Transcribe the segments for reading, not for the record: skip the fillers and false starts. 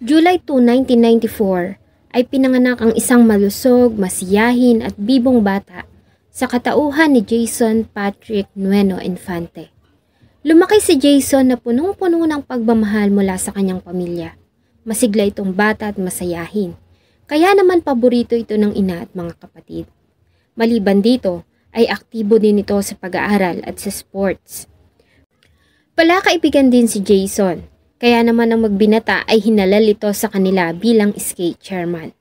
July 2, 1994 ay pinanganak ang isang malusog, masiyahin at bibong bata sa katauhan ni Jason Patrick Nueno Infante. Lumaki si Jason na punong-puno ng pagmamahal mula sa kanyang pamilya. Masigla itong bata at masayahin, kaya naman paborito ito ng ina at mga kapatid. Maliban dito, ay aktibo din ito sa pag-aaral at sa sports. Palakaibigan din si Jason, kaya naman ang magbinata ay hinalal ito sa kanila bilang skate chairman.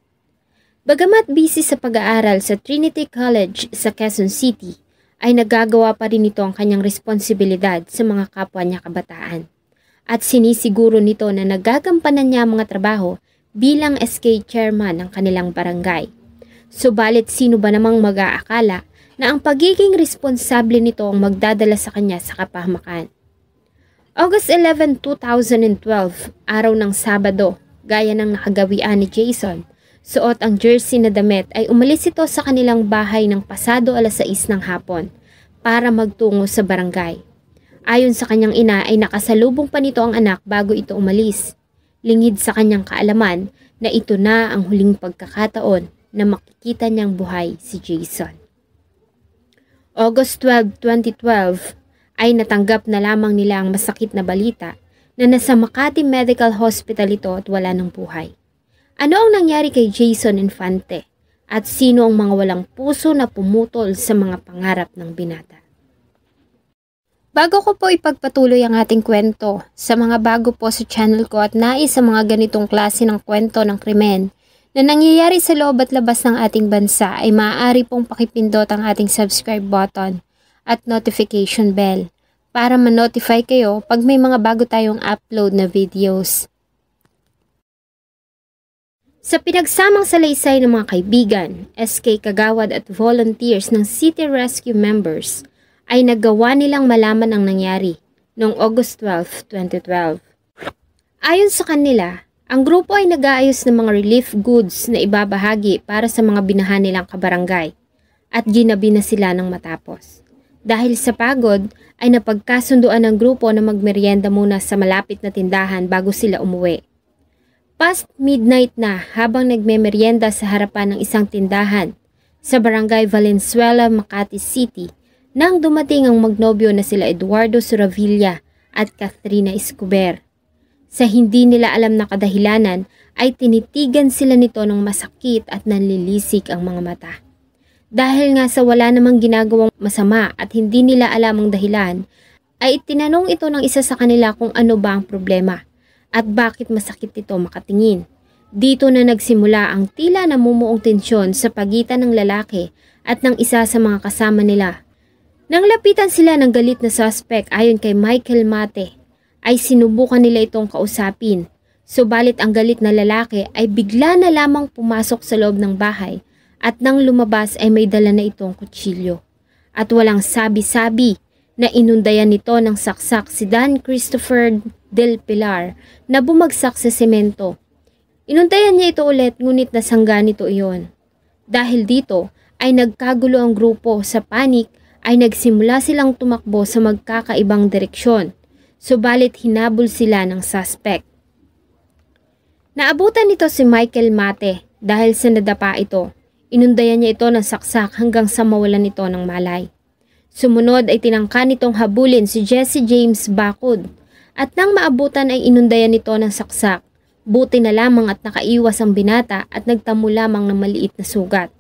Bagamat busy sa pag-aaral sa Trinity College sa Quezon City, ay nagagawa pa rin ito ang kanyang responsibilidad sa mga kapwa niya kabataan. At sinisiguro nito na nagagampanan niya ang mga trabaho bilang skate chairman ng kanilang barangay. Subalit sino ba namang mag-aakala na ang pagiging responsable nito ang magdadala sa kanya sa kapahamakan. August 11, 2012, araw ng Sabado, gaya ng nakagawian ni Jason, suot ang jersey na damit ay umalis ito sa kanilang bahay ng pasado alas 6 ng hapon para magtungo sa barangay. Ayon sa kanyang ina ay nakasalubong pa nito ang anak bago ito umalis. Lingid sa kanyang kaalaman na ito na ang huling pagkakataon na makikita niyang buhay si Jason. August 12, 2012, ay natanggap na lamang nila ang masakit na balita na nasa Makati Medical Hospital ito at wala ng buhay. Ano ang nangyari kay Jason Infante at sino ang mga walang puso na pumutol sa mga pangarap ng binata? Bago ko po ipagpatuloy ang ating kwento, sa mga bago po sa channel ko at nais sa mga ganitong klase ng kwento ng krimen na nangyayari sa loob at labas ng ating bansa ay maaari pong pakipindot ang ating subscribe button at notification bell para ma-notify kayo pag may mga bago tayong upload na videos. Sa pinagsamang salaysay ng mga kaibigan, SK Kagawad at volunteers ng City Rescue members ay nagawa nilang malaman ang nangyari noong August 12, 2012. Ayon sa kanila, ang grupo ay nag-aayos ng mga relief goods na ibabahagi para sa mga binahan nilang kabarangay at ginabi na sila ng matapos. Dahil sa pagod, ay napagkasunduan ng grupo na magmerienda muna sa malapit na tindahan bago sila umuwi. Past midnight na habang nagmemeryenda sa harapan ng isang tindahan sa barangay Valenzuela, Makati City nang dumating ang magnobyo na sila Eduardo Suravilla at Catherina Escobar. Sa hindi nila alam na kadahilanan ay tinitigan sila nito ng masakit at nanlilisik ang mga mata. Dahil nga sa wala namang ginagawang masama at hindi nila alam ang dahilan, ay itinanong ito ng isa sa kanila kung ano ba ang problema at bakit masakit ito makatingin. Dito na nagsimula ang tila namumuong tensyon sa pagitan ng lalaki at ng isa sa mga kasama nila. Nang lapitan sila ng galit na suspect ayon kay Michael Mate, ay sinubukan nila itong kausapin. Subalit ang galit na lalaki ay bigla na lamang pumasok sa loob ng bahay at nang lumabas ay may dala na itong kutsilyo. At walang sabi-sabi na inundayan nito ng saksak si Dan Christopher Del Pilar na bumagsak sa semento. Inundayan niya ito ulit ngunit nasangga nito iyon. Dahil dito ay nagkagulo ang grupo. Sa panik ay nagsimula silang tumakbo sa magkakaibang direksyon. Subalit hinabol sila ng suspect. Naabutan nito si Michael Mate dahil sa nadapa ito. Inundayan niya ito ng saksak hanggang sa mawalan ito ng malay. Sumunod ay tinangka nitong habulin si Jesse James Bacud at nang maabutan ay inundayan nito ng saksak. Buti na lamang at nakaiwas ang binata at nagtamo lamang ng maliit na sugat.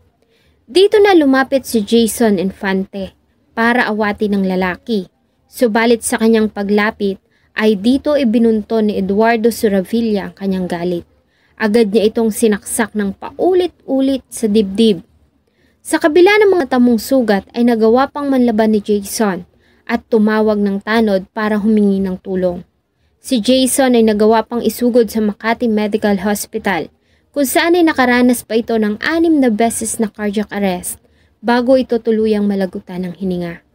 Dito na lumapit si Jason Infante para awatin ng lalaki. Subalit sa kanyang paglapit ay dito ibinunto ni Eduardo Suravilla ang kanyang galit. Agad niya itong sinaksak ng paulit-ulit sa dibdib. Sa kabila ng mga tamong sugat ay nagawa pang manlaban ni Jason at tumawag ng tanod para humingi ng tulong. Si Jason ay nagawa pang isugod sa Makati Medical Hospital kung saan ay nakaranas pa ito ng 6 na beses na cardiac arrest bago ito tuluyang malagutan ng hininga.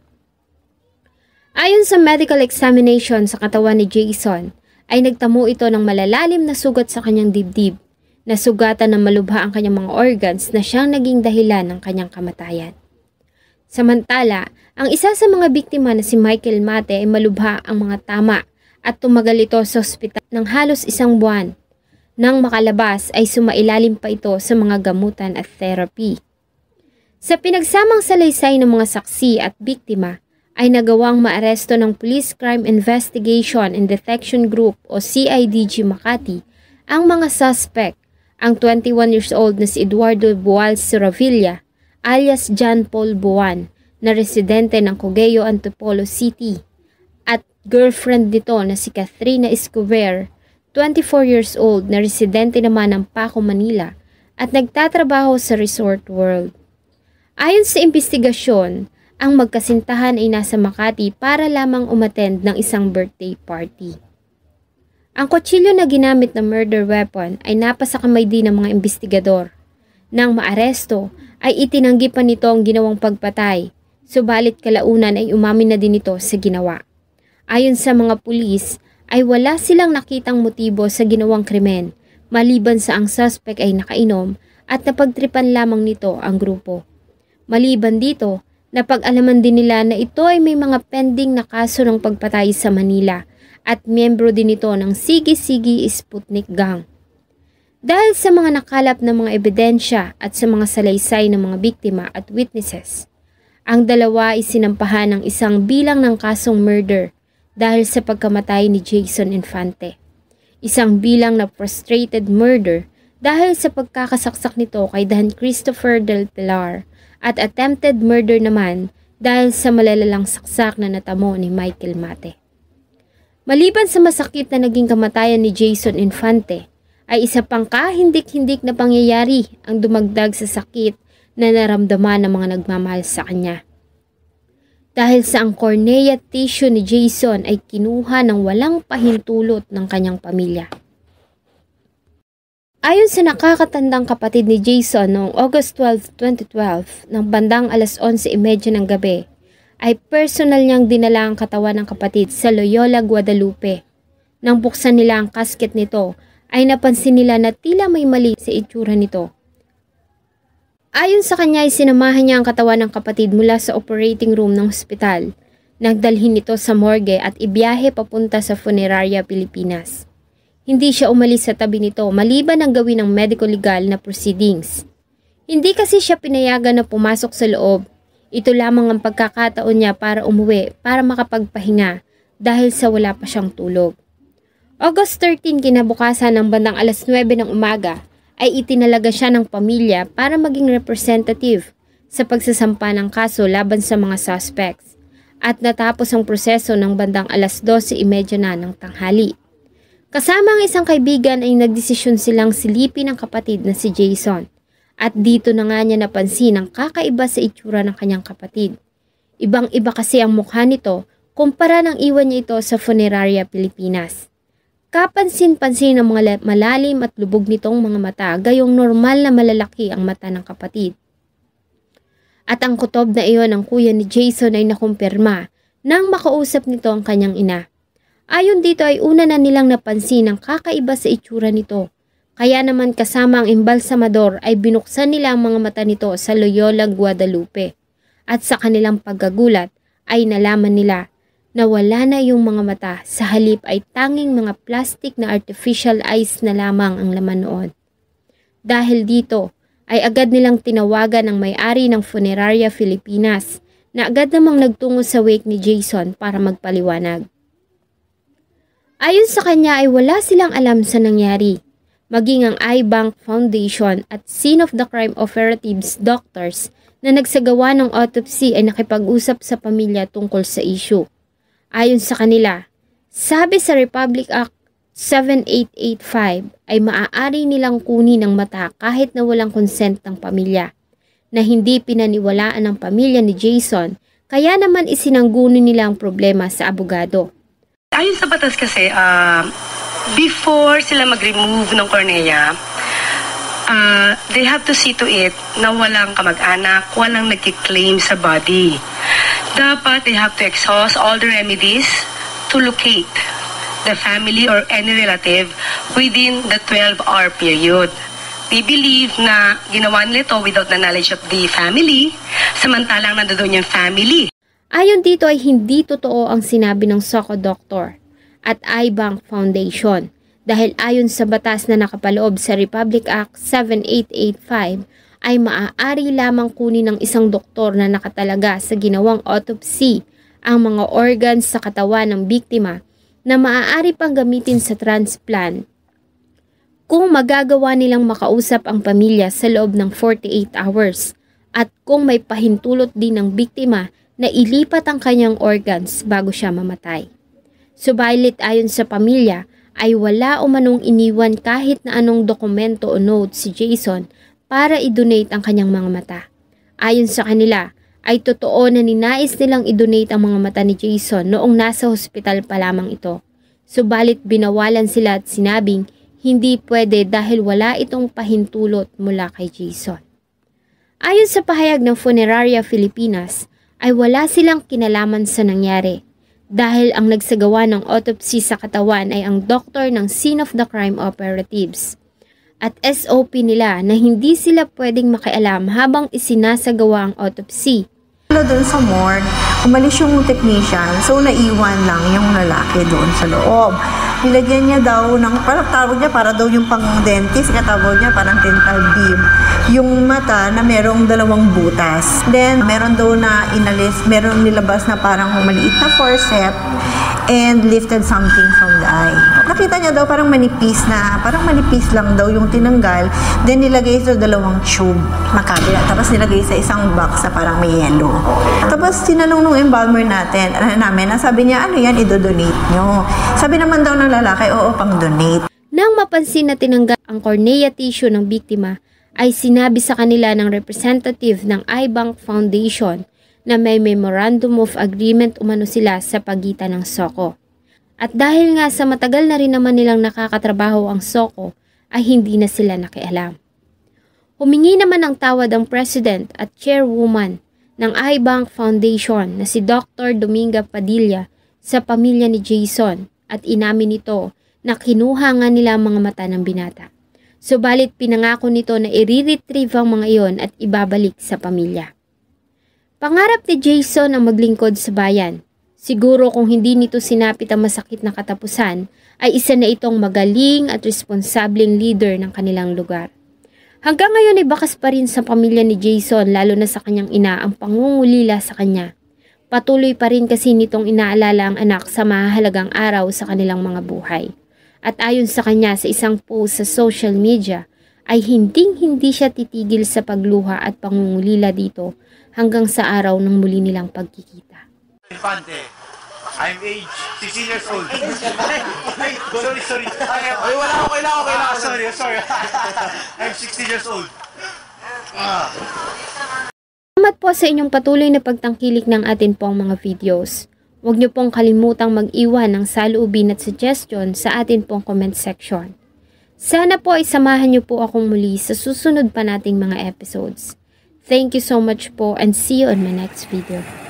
Ayon sa medical examination sa katawan ni Jason, ay nagtamo ito ng malalalim na sugat sa kanyang dibdib, na sugatan na malubha ang kanyang mga organs na siyang naging dahilan ng kanyang kamatayan. Samantala, ang isa sa mga biktima na si Michael Mate ay malubha ang mga tama at tumagal ito sa ospital ng halos 1 buwan. Nang makalabas ay sumailalim pa ito sa mga gamutan at therapy. Sa pinagsamang salaysay ng mga saksi at biktima ay nagawang maaresto ng Police Crime Investigation and Detection Group o CIDG Makati ang mga suspect, ang 21 years old na si Eduardo Boal Soravilla alias John Paul Buwan na residente ng Cogeo, Antipolo City at girlfriend nito na si Catherine Escobar, 24 years old na residente naman ng Paco, Manila at nagtatrabaho sa Resort World. Ayon sa investigasyon, ang magkasintahan ay nasa Makati para lamang umattend ng isang birthday party. Ang kutsilyo na ginamit na murder weapon ay napasa kamay din ng mga investigador. Nang maaresto ay itinanggi pa nito ang ginawang pagpatay, subalit kalaunan ay umamin na din ito sa ginawa. Ayon sa mga pulis, ay wala silang nakitang motibo sa ginawang krimen maliban sa ang suspect ay nakainom at napagtripan lamang nito ang grupo. Maliban dito, napag-alaman din nila na ito ay may mga pending na kaso ng pagpatay sa Manila at miyembro din ito ng Sige-Sige Sputnik Gang. Dahil sa mga nakalap na mga ebidensya at sa mga salaysay ng mga biktima at witnesses, ang dalawa ay sinampahan ng isang bilang ng kasong murder dahil sa pagkamatay ni Jason Infante. Isang bilang na frustrated murder dahil sa pagkakasaksak nito kay Dan Christopher Del Pilar at attempted murder naman dahil sa malalalang saksak na natamo ni Michael Mate. Maliban sa masakit na naging kamatayan ni Jason Infante, ay isa pang kahindik-hindik na pangyayari ang dumagdag sa sakit na naramdaman ng mga nagmamahal sa kanya. Dahil sa ang cornea tissue ni Jason ay kinuha ng walang pahintulot ng kanyang pamilya. Ayon sa nakakatandang kapatid ni Jason noong August 12, 2012, ng bandang alas 11:30 ng gabi, ay personal niyang dinala ang katawan ng kapatid sa Loyola, Guadalupe. Nang buksan nila ang casket nito, ay napansin nila na tila may mali sa itsura nito. Ayon sa kanya ay sinamahan niya ang katawan ng kapatid mula sa operating room ng ospital. Nagdalhin ito sa morgue at ibiyahe papunta sa Funeraria Pilipinas. Hindi siya umalis sa tabi nito maliban ang gawin ng medico-legal na proceedings. Hindi kasi siya pinayagan na pumasok sa loob. Ito lamang ang pagkakataon niya para umuwi para makapagpahinga dahil sa wala pa siyang tulog. August 13 kinabukasan ng bandang alas 9 ng umaga, ay itinalaga siya ng pamilya para maging representative sa pagsasampa ng kaso laban sa mga suspects at natapos ang proseso ng bandang alas 12:30 na ng tanghali. Kasama ang isang kaibigan ay nagdesisyon silang silipin ang kapatid na si Jason at dito na nga niya napansin ang kakaiba sa itsura ng kanyang kapatid. Ibang-iba kasi ang mukha nito kumpara ng iwan niya ito sa Funeraria Pilipinas. Kapansin-pansin ang mga malalim at lubog nitong mga mata, gayong normal na malalaki ang mata ng kapatid. At ang kutob na iyon ng kuya ni Jason ay nakumpirma nang makausap nito ang kanyang ina. Ayon dito ay una na nilang napansin ang kakaiba sa itsura nito. Kaya naman kasama ang embalsamador ay binuksan nila ang mga mata nito sa Loyola, Guadalupe. At sa kanilang paggagulat ay nalaman nila na wala na yung mga mata, sa halip ay tanging mga plastic na artificial eyes na lamang ang laman noon. Dahil dito ay agad nilang tinawagan ang may-ari ng Funeraria Pilipinas na agad namang nagtungo sa wake ni Jason para magpaliwanag. Ayon sa kanya ay wala silang alam sa nangyari. Maging ang iBank Foundation at Scene of the Crime Operatives doctors na nagsagawa ng autopsy ay nakipag-usap sa pamilya tungkol sa issue. Ayon sa kanila, sabi sa Republic Act 7885 ay maaari nilang kunin ang mata kahit na walang consent ng pamilya, na hindi pinaniwalaan ng pamilya ni Jason, kaya naman isinangguno nila ang problema sa abogado. Ayon sa batas kasi, before sila mag-remove ng cornea, they have to see to it na walang kamag-anak, walang nagkiklaim sa body. Dapat they have to exhaust all the remedies to locate the family or any relative within the 12-hour period. We believe na ginawa nila ito without the knowledge of the family, samantalang nandoon yung family. Ayon dito ay hindi totoo ang sinabi ng Soco Doctor at iBank Foundation Dahil ayon sa batas na nakapaloob sa Republic Act 7885 ay maaari lamang kunin ng isang doktor na nakatalaga sa ginawang autopsy ang mga organs sa katawan ng biktima na maaari pang gamitin sa transplant kung magagawa nilang makausap ang pamilya sa loob ng 48 hours at kung may pahintulot din ng biktima na ilipat ang kanyang organs bago siya mamatay. Subalit ayon sa pamilya ay wala umanong iniwan kahit na anong dokumento o note si Jason para i-donate ang kanyang mga mata. Ayon sa kanila ay totoo na ninais nilang i-donate ang mga mata ni Jason noong nasa hospital pa lamang ito. Subalit binawalan sila at sinabing hindi pwede dahil wala itong pahintulot mula kay Jason. Ayon sa pahayag ng Funeraria Filipinas ay wala silang kinalaman sa nangyari dahil ang nagsagawa ng autopsy sa katawan ay ang doktor ng scene of the crime operatives. At SOP nila na hindi sila pwedeng makialam habang isinasagawa ang autopsy. Doon sa morgue, umalis yung technician, so naiwan lang yung lalaki doon sa loob. Nilagyan niya daw ng, parang tawag niya, para daw yung pang-dentist, katawag niya parang dental beam. Yung mata na merong 2 butas. Then, meron daw na inalis, meron nilabas na parang maliit na forceps and lifted something from the eye. Nakita niya daw parang manipis lang daw yung tinanggal. Then, nilagay sa 2 tube makabila. Tapos, nilagay sa isang box na parang may yellow. Tapos, tinanong nung embalmer natin, sabi niya, ano yan, idodonate nyo. Sabi naman daw ng lalaki, oo, pang-donate. Nang mapansin na tinanggal ang cornea tissue ng biktima, ay sinabi sa kanila ng representative ng iBank Foundation na may memorandum of agreement umano sila sa pagitan ng SOCO. At dahil nga sa matagal na rin naman nilang nakakatrabaho ang SOCO, ay hindi na sila nakialam. Humingi naman ng tawad ang president at chairwoman ng iBank Foundation na si Dr. Dominga Padilla sa pamilya ni Jason at inamin nito na kinuha nga nila ang mga mata ng binata. Subalit pinangako nito na i-retrieve ang mga iyon at ibabalik sa pamilya. Pangarap ni Jason ang maglingkod sa bayan. Siguro kung hindi nito sinapit ang masakit na katapusan, ay isa na itong magaling at responsableng leader ng kanilang lugar. Hanggang ngayon ay bakas pa rin sa pamilya ni Jason lalo na sa kanyang ina ang pangungulila sa kanya. Patuloy pa rin kasi nitong inaalala ang anak sa mahalagang araw sa kanilang mga buhay. At ayon sa kanya sa isang post sa social media, ay hindi siya titigil sa pagluha at pangungulila dito hanggang sa araw ng muli nilang pagkikita. Infante, I'm age 16 years old. sorry. Ay, wala ako, kailangan. Sorry. I'm 16 years old. Salamat po sa inyong patuloy na pagtangkilik ng atin pong mga videos. Huwag niyo pong kalimutang mag-iwan ng saloobin at suggestion sa atin pong comment section. Sana po ay samahan niyo po akong muli sa susunod pa nating mga episodes. Thank you so much po and see you on my next video.